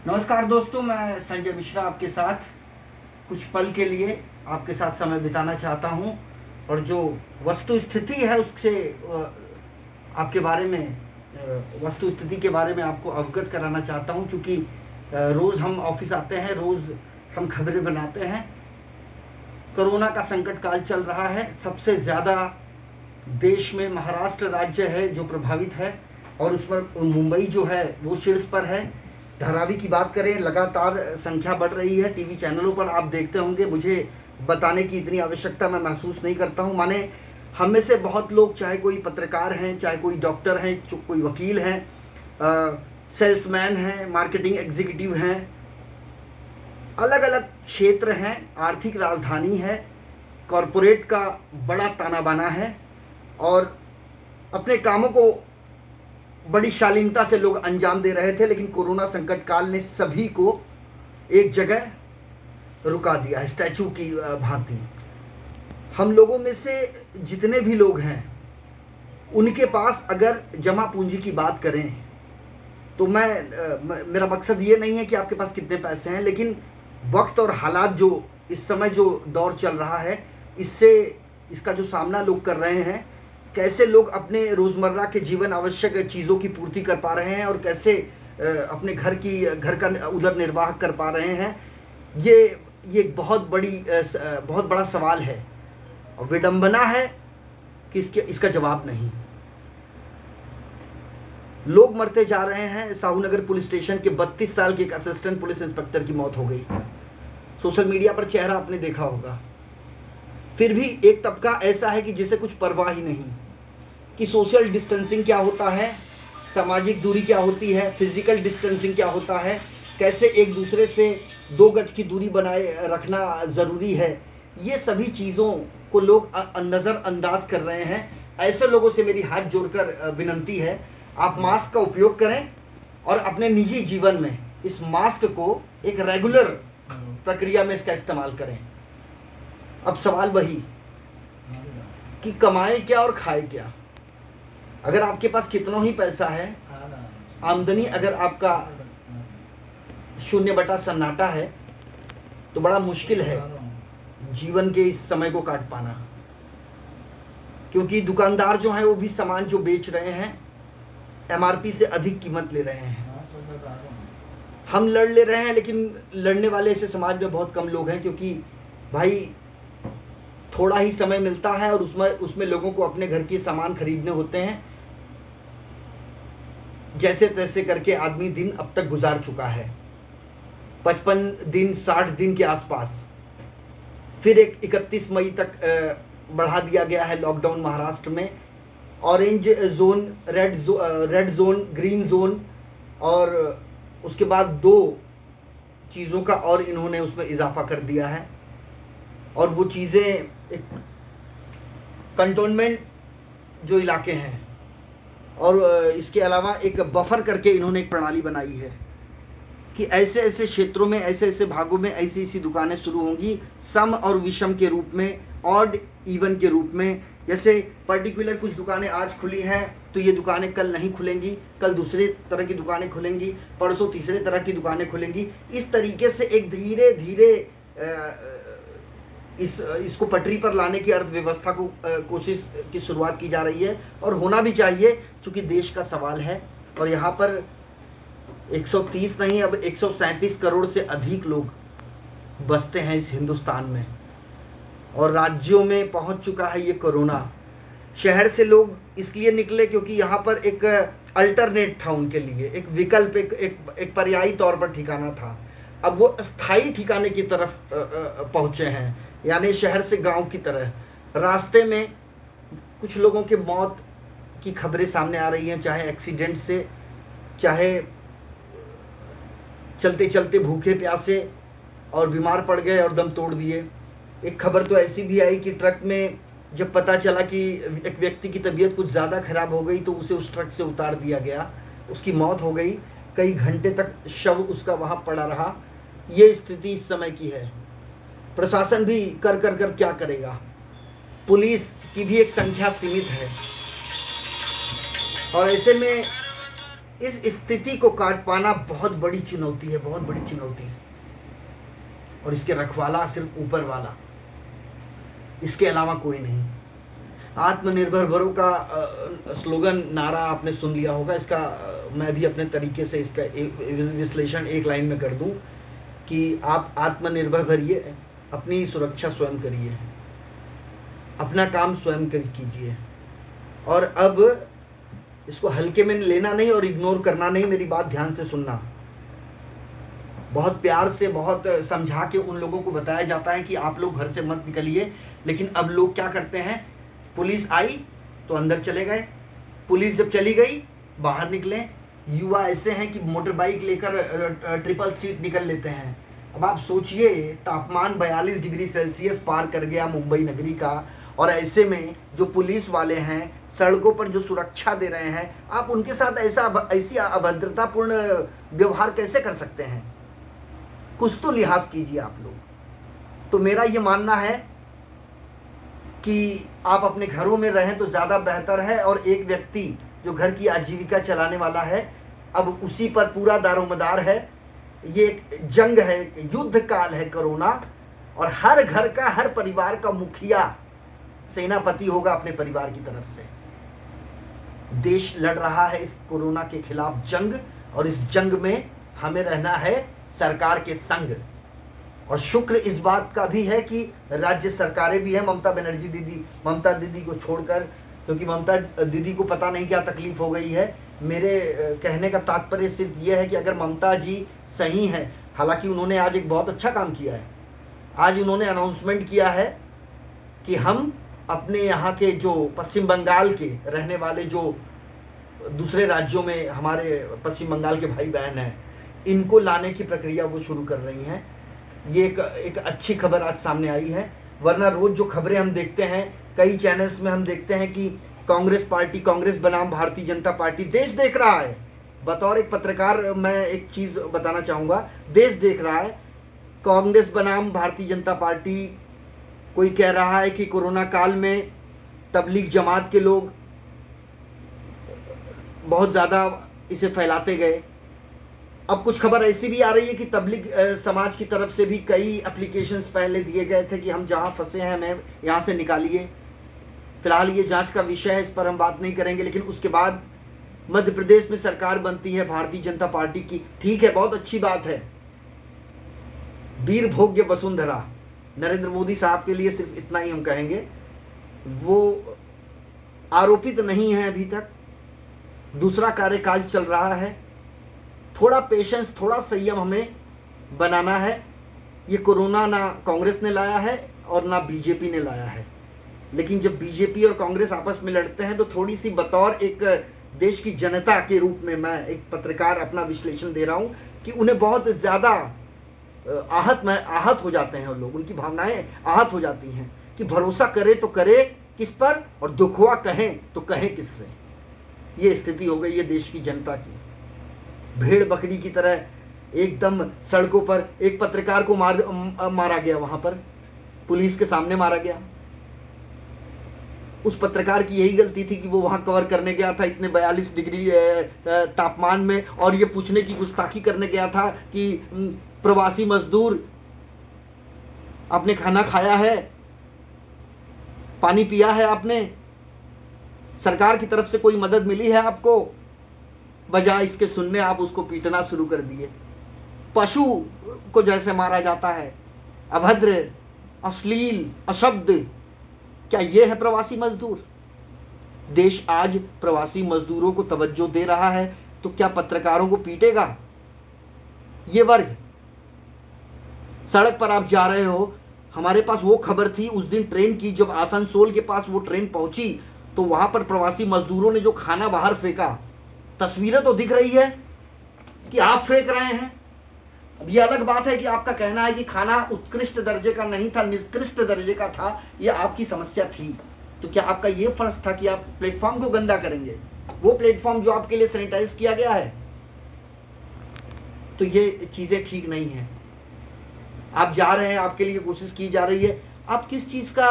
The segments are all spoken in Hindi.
नमस्कार दोस्तों, मैं संजय मिश्रा आपके साथ कुछ पल के लिए आपके साथ समय बिताना चाहता हूं और जो वस्तु स्थिति है उससे आपके बारे में वस्तु स्थिति के बारे में आपको अवगत कराना चाहता हूं। क्योंकि रोज हम ऑफिस आते हैं, रोज हम खबरें बनाते हैं। कोरोना का संकट काल चल रहा है। सबसे ज्यादा देश में महाराष्ट्र राज्य है जो प्रभावित है और उस पर मुंबई जो है वो शीर्ष पर है। धारावी की बात करें, लगातार संख्या बढ़ रही है। टीवी चैनलों पर आप देखते होंगे, मुझे बताने की इतनी आवश्यकता मैं महसूस नहीं करता हूं। माने हम में से बहुत लोग, चाहे कोई पत्रकार हैं, चाहे कोई डॉक्टर हैं, कोई वकील हैं, सेल्समैन हैं, मार्केटिंग एग्जीक्यूटिव हैं, अलग अलग क्षेत्र हैं, आर्थिक राजधानी है, कॉरपोरेट का बड़ा ताना बाना है और अपने कामों को बड़ी शालीनता से लोग अंजाम दे रहे थे। लेकिन कोरोना संकट काल ने सभी को एक जगह रुका दिया है, स्टैचू की भांति। हम लोगों में से जितने भी लोग हैं, उनके पास अगर जमा पूंजी की बात करें तो मेरा मकसद ये नहीं है कि आपके पास कितने पैसे हैं, लेकिन वक्त और हालात जो इस समय जो दौर चल रहा है, इसका जो सामना लोग कर रहे हैं, कैसे लोग अपने रोजमर्रा के जीवन आवश्यक चीजों की पूर्ति कर पा रहे हैं और कैसे अपने घर का उदर निर्वाह कर पा रहे हैं, ये बहुत बड़ा सवाल है और विडंबना है कि इसका जवाब नहीं। लोग मरते जा रहे हैं। साहूनगर पुलिस स्टेशन के 32 साल के एक असिस्टेंट पुलिस इंस्पेक्टर की मौत हो गई। सोशल मीडिया पर चेहरा आपने देखा होगा। फिर भी एक तबका ऐसा है कि जिसे कुछ परवाह ही नहीं कि सोशल डिस्टेंसिंग क्या होता है, सामाजिक दूरी क्या होती है, फिजिकल डिस्टेंसिंग क्या होता है, कैसे एक दूसरे से 2 गज की दूरी बनाए रखना जरूरी है। ये सभी चीजों को लोग नजरअंदाज कर रहे हैं। ऐसे लोगों से मेरी हाथ जोड़कर विनती है, आप मास्क का उपयोग करें और अपने निजी जीवन में इस मास्क को एक रेगुलर प्रक्रिया में इसका इस्तेमाल करें। अब सवाल वही कि कमाए क्या और खाए क्या। अगर आपके पास कितना ही पैसा है, आमदनी अगर आपका 0 सन्नाटा है, तो बड़ा मुश्किल है जीवन के इस समय को काट पाना। क्योंकि दुकानदार जो हैं वो भी सामान जो बेच रहे हैं एमआरपी से अधिक कीमत ले रहे हैं। हम लड़ ले रहे हैं, लेकिन लड़ने वाले ऐसे समाज में बहुत कम लोग हैं। क्योंकि भाई थोड़ा ही समय मिलता है और उसमें लोगों को अपने घर के सामान खरीदने होते हैं। जैसे तैसे करके आदमी दिन अब तक गुजार चुका है, 55 दिन 60 दिन के आसपास। फिर 31 मई तक बढ़ा दिया गया है लॉकडाउन महाराष्ट्र में। Orange zone, red zone, green zone और उसके बाद 2 चीजों का और इन्होंने उसमें इजाफा कर दिया है। और वो चीजें एक कंटोनमेंट जो इलाके हैं और इसके अलावा एक बफर करके इन्होंने एक प्रणाली बनाई है कि ऐसे ऐसे क्षेत्रों में, ऐसे ऐसे भागों में ऐसी ऐसी दुकानें शुरू होंगी, सम और विषम के रूप में, ऑड इवन के रूप में। जैसे पर्टिकुलर कुछ दुकानें आज खुली हैं तो ये दुकानें कल नहीं खुलेंगी, कल दूसरे तरह की दुकानें खुलेंगी, परसों तीसरे तरह की दुकानें खुलेंगी। इस तरीके से एक धीरे धीरे इसको पटरी पर लाने की अर्थव्यवस्था को कोशिश की शुरुआत की जा रही है और होना भी चाहिए, क्योंकि देश का सवाल है। और यहाँ पर 130 नहीं, अब 137 करोड़ से अधिक लोग बसते हैं इस हिंदुस्तान में और राज्यों में पहुंच चुका है ये कोरोना। शहर से लोग इसलिए निकले क्योंकि यहाँ पर एक अल्टरनेट था उनके लिए, एक विकल्प, एक पर्यायी तौर पर ठिकाना था। अब वो स्थायी ठिकाने की तरफ पहुंचे हैं, यानी शहर से गांव की तरह। रास्ते में कुछ लोगों के मौत की खबरें सामने आ रही हैं, चाहे एक्सीडेंट से, चाहे चलते चलते भूखे प्यासे और बीमार पड़ गए और दम तोड़ दिए। एक खबर तो ऐसी भी आई कि ट्रक में जब पता चला कि एक व्यक्ति की तबीयत कुछ ज्यादा खराब हो गई तो उसे उस ट्रक से उतार दिया गया, उसकी मौत हो गई। कई घंटे तक शव उसका वहां पड़ा रहा। ये स्थिति इस समय की है। प्रशासन भी कर क्या करेगा। पुलिस की भी एक संख्या सीमित है और ऐसे में इस स्थिति को काट पाना बहुत बड़ी चुनौती है, बहुत बड़ी चुनौती है। और इसके रखवाला सिर्फ ऊपर वाला, इसके अलावा कोई नहीं। आत्मनिर्भर भरो का स्लोगन नारा आपने सुन लिया होगा। इसका मैं भी अपने तरीके से इसका विश्लेषण एक लाइन में कर दूं कि आप आत्मनिर्भर भरिए, अपनी सुरक्षा स्वयं करिए, अपना काम स्वयं कीजिए। और अब इसको हल्के में लेना नहीं और इग्नोर करना नहीं, मेरी बात ध्यान से सुनना। बहुत प्यार से, बहुत समझा के उन लोगों को बताया जाता है कि आप लोग घर से मत निकलिए, लेकिन अब लोग क्या करते हैं, पुलिस आई तो अंदर चले गए, पुलिस जब चली गई बाहर निकले। युवा ऐसे हैं कि मोटर बाइक लेकर ट्रिपल सीट निकल लेते हैं। अब आप सोचिए, तापमान 42 डिग्री सेल्सियस पार कर गया मुंबई नगरी का, और ऐसे में जो पुलिस वाले हैं सड़कों पर जो सुरक्षा दे रहे हैं, आप उनके साथ ऐसी अभद्रतापूर्ण व्यवहार कैसे कर सकते हैं? कुछ तो लिहाज कीजिए आप लोग। तो मेरा ये मानना है कि आप अपने घरों में रहें तो ज्यादा बेहतर है। और एक व्यक्ति जो घर की आजीविका चलाने वाला है, अब उसी पर पूरा दारोमदार है। ये एक जंग है, युद्ध काल है कोरोना, और हर घर का, हर परिवार का मुखिया सेनापति होगा अपने परिवार की तरफ से। देश लड़ रहा है इस कोरोना के खिलाफ जंग, और इस जंग में हमें रहना है सरकार के संग। और शुक्र इस बात का भी है कि राज्य सरकारें भी हैं, ममता दीदी को छोड़कर, क्योंकि ममता दीदी को पता नहीं क्या तकलीफ हो गई है। मेरे कहने का तात्पर्य सिर्फ ये है कि अगर ममता जी सही हैं, हालांकि उन्होंने आज एक बहुत अच्छा काम किया है। आज उन्होंने अनाउंसमेंट किया है कि हम अपने यहाँ के जो पश्चिम बंगाल के रहने वाले, जो दूसरे राज्यों में हमारे पश्चिम बंगाल के भाई बहन हैं, इनको लाने की प्रक्रिया वो शुरू कर रही हैं। ये एक अच्छी खबर आज सामने आई है। वरना रोज जो खबरें हम देखते हैं, कई चैनल्स में हम देखते हैं कि कांग्रेस बनाम भारतीय जनता पार्टी, देश देख रहा है। बतौर एक पत्रकार मैं एक चीज बताना चाहूंगा, देश देख रहा है, कांग्रेस बनाम भारतीय जनता पार्टी। कोई कह रहा है कि कोरोना काल में तबलीग जमात के लोग बहुत ज्यादा इसे फैलाते गए। अब कुछ खबर ऐसी भी आ रही है कि तबलीग समाज की तरफ से भी कई एप्लीकेशंस पहले दिए गए थे कि हम जहां फंसे हैं हमें यहां से निकालिए। फिलहाल ये जांच का विषय है, इस पर हम बात नहीं करेंगे। लेकिन उसके बाद मध्य प्रदेश में सरकार बनती है भारतीय जनता पार्टी की, ठीक है, बहुत अच्छी बात है। वीर भोग्य वसुंधरा, नरेंद्र मोदी साहब के लिए सिर्फ इतना ही हम कहेंगे, वो आरोपित नहीं है अभी तक, दूसरा कार्यकाल चल रहा है। थोड़ा पेशेंस, थोड़ा संयम हमें बनाना है। ये कोरोना ना कांग्रेस ने लाया है और ना बीजेपी ने लाया है। लेकिन जब बीजेपी और कांग्रेस आपस में लड़ते हैं तो थोड़ी सी, बतौर एक देश की जनता के रूप में मैं एक पत्रकार अपना विश्लेषण दे रहा हूं कि उन्हें बहुत ज्यादा आहत हो जाते हैं लोग, उनकी भावनाएं आहत हो जाती हैं कि भरोसा करे तो करे किस पर, और दुखवा कहें तो कहें किससे। ये स्थिति हो गई है देश की जनता की। भेड़ बकरी की तरह एकदम सड़कों पर एक पत्रकार को मारा गया, वहां पर पुलिस के सामने मारा गया। उस पत्रकार की यही गलती थी कि वो वहां कवर करने गया था इतने 42 डिग्री तापमान में, और ये पूछने की गुस्ताखी करने गया था कि प्रवासी मजदूर आपने खाना खाया है, पानी पिया है आपने, सरकार की तरफ से कोई मदद मिली है आपको? बजाय इसके सुनने आप उसको पीटना शुरू कर दिए। पशु को जैसे मारा जाता है, अभद्र, अश्लील, अशब्द, क्या ये है प्रवासी मजदूर? देश आज प्रवासी मजदूरों को तवज्जो दे रहा है तो क्या पत्रकारों को पीटेगा ये वर्ग? सड़क पर आप जा रहे हो, हमारे पास वो खबर थी उस दिन ट्रेन की, जब आसनसोल के पास वो ट्रेन पहुंची तो वहां पर प्रवासी मजदूरों ने जो खाना बाहर फेंका, तस्वीरें तो दिख रही है कि आप फेंक रहे हैं। अब ये अलग बात है कि आपका कहना है कि खाना उत्कृष्ट दर्जे का नहीं था, निकृष्ट दर्जे का था, ये आपकी समस्या थी। तो क्या आपका ये फर्ज था कि आप प्लेटफॉर्म को गंदा करेंगे, वो प्लेटफॉर्म जो आपके लिए सैनिटाइज किया गया है? तो ये चीजें ठीक नहीं है। आप जा रहे हैं, आपके लिए कोशिश की जा रही है, आप किस चीज का,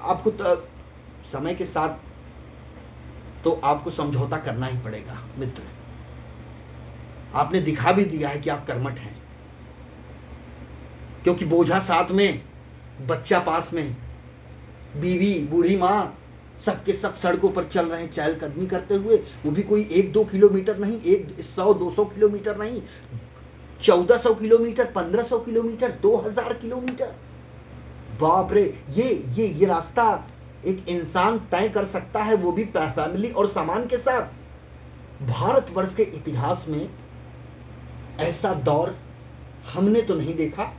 आपको समय के साथ तो आपको समझौता करना ही पड़ेगा मित्र। आपने दिखा भी दिया है कि आप कर्मठ हैं, क्योंकि बोझा साथ में, बच्चा पास में, बीवी, बूढ़ी माँ, सबके सब सड़कों पर चल रहे हैं चहलकदमी करते हुए, वो भी कोई 1-2 किलोमीटर नहीं, 100-200 किलोमीटर नहीं, 1400 किलोमीटर, 1500 किलोमीटर, 2000 किलोमीटर। बाप रे, ये रास्ता एक इंसान तय कर सकता है, वो भी फैमिली और सामान के साथ। भारतवर्ष के इतिहास में ऐसा दौर हमने तो नहीं देखा।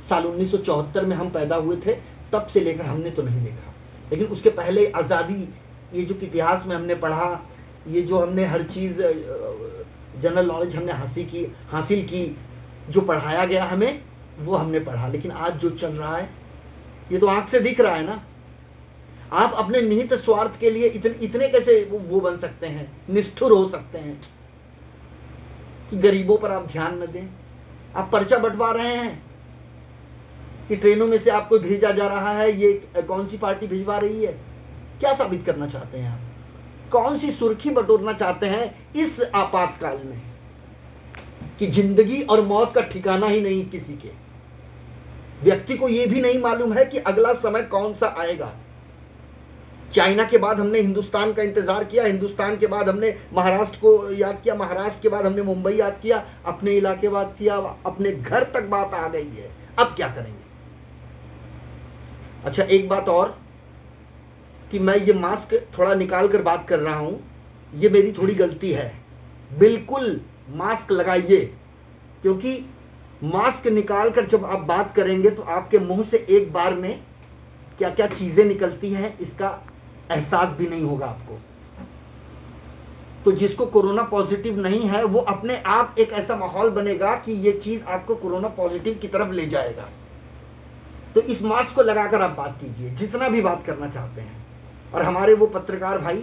साल 1974 में हम पैदा हुए थे, तब से लेकर हमने तो नहीं देखा। लेकिन उसके पहले आज़ादी, ये जो इतिहास में हमने पढ़ा, ये जो हमने हर चीज़ जनरल नॉलेज हमने हासिल की, जो पढ़ाया गया हमें, वो हमने पढ़ा। लेकिन आज जो चल रहा है, ये तो आंख से दिख रहा है ना। आप अपने निहित स्वार्थ के लिए इतने कैसे वो बन सकते हैं, निष्ठुर हो सकते हैं कि गरीबों पर आप ध्यान न दें। आप पर्चा बंटवा रहे हैं कि ट्रेनों में से आपको भेजा जा रहा है, ये कौन सी पार्टी भिजवा रही है। क्या साबित करना चाहते हैं आप? कौन सी सुर्खी बटोरना चाहते हैं इस आपातकाल में कि जिंदगी और मौत का ठिकाना ही नहीं किसी के। व्यक्ति को यह भी नहीं मालूम है कि अगला समय कौन सा आएगा। चाइना के बाद हमने हिंदुस्तान का इंतजार किया, हिंदुस्तान के बाद हमने महाराष्ट्र को याद किया, महाराष्ट्र के बाद हमने मुंबई याद किया, अपने इलाके बात किया, अपने घर तक बात आ गई है। अब क्या करेंगे? अच्छा, एक बात और कि मैं ये मास्क थोड़ा निकाल कर बात कर रहा हूं, ये मेरी थोड़ी गलती है। बिल्कुल मास्क लगाइए, क्योंकि मास्क निकाल कर जब आप बात करेंगे तो आपके मुंह से एक बार में क्या क्या चीजें निकलती हैं, इसका एहसास भी नहीं होगा आपको। तो जिसको कोरोना पॉजिटिव नहीं है, वो अपने आप एक ऐसा माहौल बनेगा कि ये चीज आपको कोरोना पॉजिटिव की तरफ ले जाएगा। तो इस मास्क को लगाकर आप बात कीजिए, जितना भी बात करना चाहते हैं। और हमारे वो पत्रकार भाई,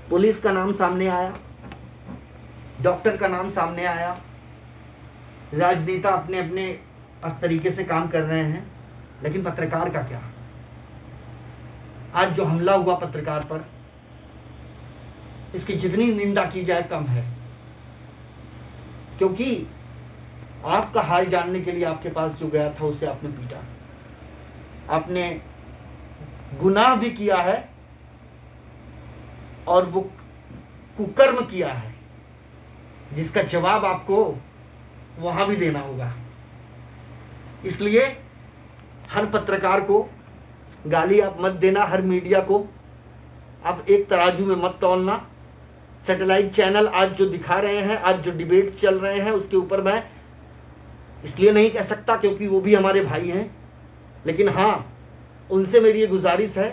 पुलिस का नाम सामने आया, डॉक्टर का नाम सामने आया, राजनेता अपने अपने तरीके से काम कर रहे हैं, लेकिन पत्रकार का क्या? आज जो हमला हुआ पत्रकार पर, इसकी जितनी निंदा की जाए कम है, क्योंकि आपका हाल जानने के लिए आपके पास जो गया था उसे आपने पीटा, आपने गुनाह भी किया है और वो कुकर्म किया है जिसका जवाब आपको वहां भी देना होगा। इसलिए हर पत्रकार को गाली आप मत देना, हर मीडिया को आप एक तराजू में मत तौलना। सैटेलाइट चैनल आज जो दिखा रहे हैं, आज जो डिबेट चल रहे हैं, उसके ऊपर मैं इसलिए नहीं कह सकता क्योंकि वो भी हमारे भाई हैं, लेकिन हाँ, उनसे मेरी ये गुजारिश है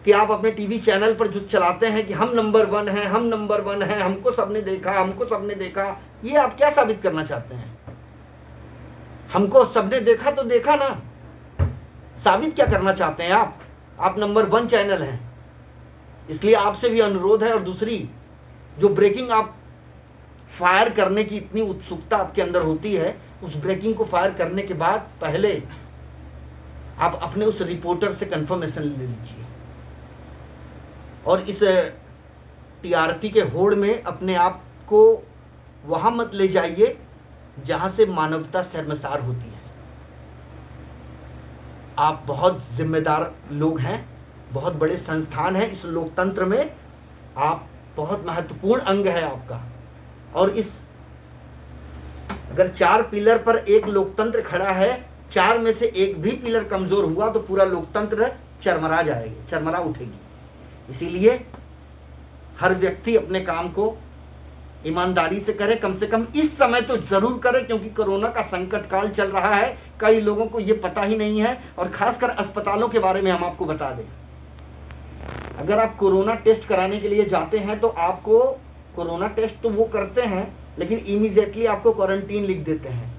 कि आप अपने टीवी चैनल पर जो चलाते हैं कि हम नंबर 1 हैं, हम नंबर 1 हैं, हमको सबने देखा, हमको सबने देखा, ये आप क्या साबित करना चाहते हैं? हमको सबने देखा तो देखा ना, साबित क्या करना चाहते हैं आप? आप नंबर 1 चैनल हैं, इसलिए आपसे भी अनुरोध है। और दूसरी, जो ब्रेकिंग आप फायर करने की इतनी उत्सुकता आपके अंदर होती है, उस ब्रेकिंग को फायर करने के बाद पहले आप अपने उस रिपोर्टर से कंफर्मेशन ले लीजिए और इस टीआरपी के होड़ में अपने आप को वहां मत ले जाइए जहां से मानवता शर्मसार होती है। आप बहुत जिम्मेदार लोग हैं, बहुत बड़े संस्थान है इस लोकतंत्र में, आप बहुत महत्वपूर्ण अंग है आपका। और इस अगर 4 पिलर पर एक लोकतंत्र खड़ा है, 4 में से एक भी पिलर कमजोर हुआ तो पूरा लोकतंत्र चरमरा जाएगी, चरमरा उठेगी। इसीलिए हर व्यक्ति अपने काम को ईमानदारी से करे, कम से कम इस समय तो जरूर करे, क्योंकि कोरोना का संकट काल चल रहा है। कई लोगों को ये पता ही नहीं है, और खासकर अस्पतालों के बारे में हम आपको बता दें, अगर आप कोरोना टेस्ट कराने के लिए जाते हैं तो आपको कोरोना टेस्ट तो वो करते हैं, लेकिन इमीडिएटली आपको क्वारंटीन लिख देते हैं।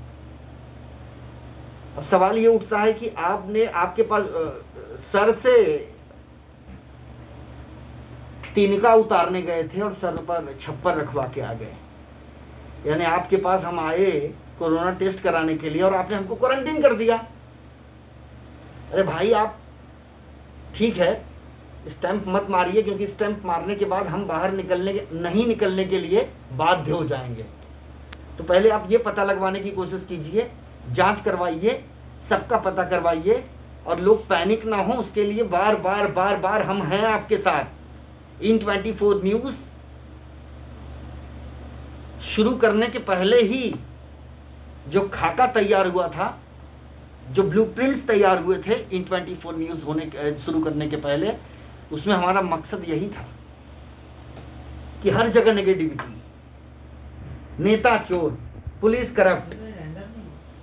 अब सवाल ये उठता है कि आपके पास सर से तिनका उतारने गए थे और सर पर छप्पर रखवा के आ गए, यानी आपके पास हम आए कोरोना टेस्ट कराने के लिए और आपने हमको क्वारंटीन कर दिया। अरे भाई, आप ठीक है, स्टैंप मत मारिए, क्योंकि स्टैंप मारने के बाद हम बाहर नहीं निकलने के लिए बाध्य हो जाएंगे। तो पहले आप ये पता लगवाने की कोशिश कीजिए, जांच करवाइए, सबका पता करवाइए, और लोग पैनिक ना हो उसके लिए बार बार हम हैं आपके साथ। इन 24 न्यूज शुरू करने के पहले ही जो खाका तैयार हुआ था, जो ब्लूप्रिंट्स तैयार हुए थे इन 24 न्यूज शुरू करने के पहले, उसमें हमारा मकसद यही था कि हर जगह नेगेटिविटी, नेता चोर, पुलिस करप्ट,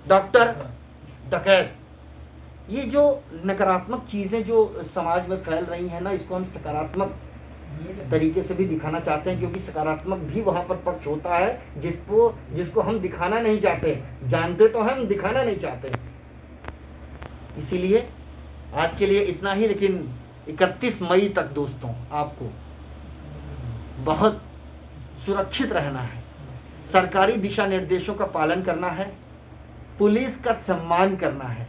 डॉक्टर डकैत, ये जो नकारात्मक चीजें जो समाज में फैल रही हैं ना, इसको हम सकारात्मक तरीके से भी दिखाना चाहते हैं, क्योंकि सकारात्मक भी वहां पर पक्ष होता है जिसको हम दिखाना नहीं चाहते। जानते तो हम दिखाना नहीं चाहते। इसीलिए आज के लिए इतना ही, लेकिन 31 मई तक दोस्तों आपको बहुत सुरक्षित रहना है, सरकारी दिशा निर्देशों का पालन करना है, पुलिस का सम्मान करना है,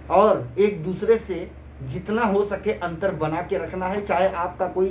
और एक दूसरे से जितना हो सके अंतर बना के रखना है। चाहे आपका कोई